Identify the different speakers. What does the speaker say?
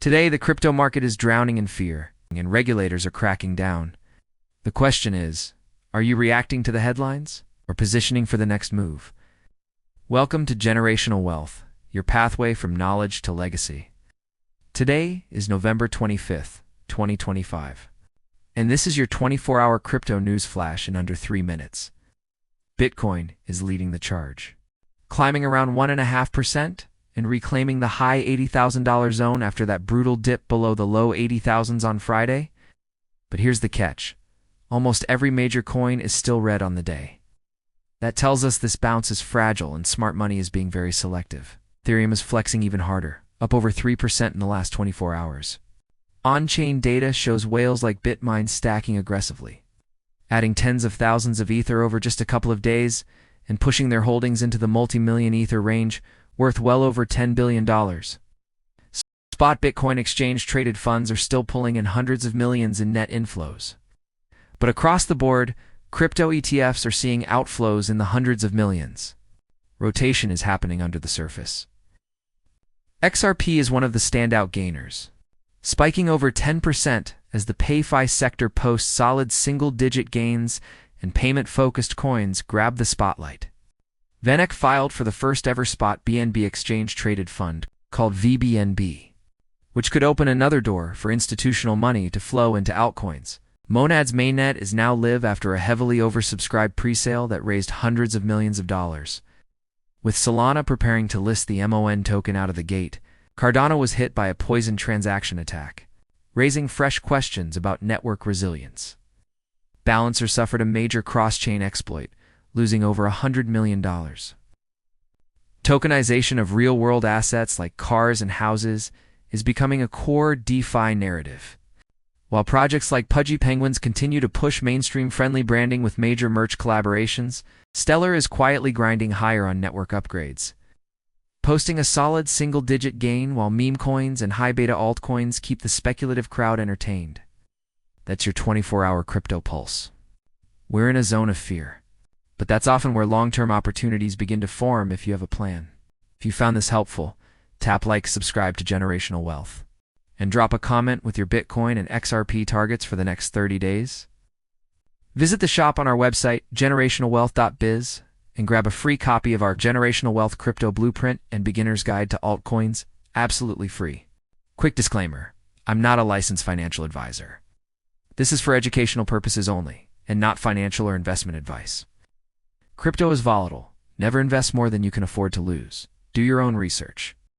Speaker 1: Today, the crypto market is drowning in fear, and regulators are cracking down. The question is, are you reacting to the headlines or positioning for the next move? Welcome to Generational Wealth, your pathway from knowledge to legacy. Today is November 25th, 2025. And this is your 24-hour crypto news flash in under 3 minutes. Bitcoin is leading the charge, climbing around 1.5% and reclaiming the high $80,000 zone after that brutal dip below the low 80,000s on Friday. But here's the catch. Almost every major coin is still red on the day. That tells us this bounce is fragile and smart money is being very selective. Ethereum is flexing even harder, up over 3% in the last 24 hours. On-chain data shows whales like Bitmain stacking aggressively, adding tens of thousands of Ether over just a couple of days and pushing their holdings into the multi-million Ether range, worth well over $10 billion. Spot Bitcoin exchange-traded funds are still pulling in hundreds of millions in net inflows. But across the board, crypto ETFs are seeing outflows in the hundreds of millions. Rotation is happening under the surface. XRP is one of the standout gainers, spiking over 10% as the PayFi sector posts solid single-digit gains and payment-focused coins grab the spotlight. VanEck filed for the first-ever spot BNB exchange-traded fund, called VBNB, which could open another door for institutional money to flow into altcoins. Monad's mainnet is now live after a heavily oversubscribed presale that raised hundreds of millions of dollars. With Solana preparing to list the MON token out of the gate, Cardano was hit by a poison transaction attack, raising fresh questions about network resilience. Balancer suffered a major cross-chain exploit, losing over $100 million. Tokenization of real-world assets like cars and houses is becoming a core DeFi narrative. While projects like Pudgy Penguins continue to push mainstream-friendly branding with major merch collaborations, Stellar is quietly grinding higher on network upgrades, posting a solid single-digit gain while meme coins and high-beta altcoins keep the speculative crowd entertained. That's your 24-hour crypto pulse. We're in a zone of fear, but that's often where long-term opportunities begin to form if you have a plan. If you found this helpful, tap like, subscribe to Generational Wealth, and drop a comment with your Bitcoin and XRP targets for the next 30 days. Visit the shop on our website, generationalwealth.biz, and grab a free copy of our Generational Wealth Crypto Blueprint and Beginner's Guide to Altcoins, absolutely free. Quick disclaimer, I'm not a licensed financial advisor. This is for educational purposes only, and not financial or investment advice. Crypto is volatile. Never invest more than you can afford to lose. Do your own research.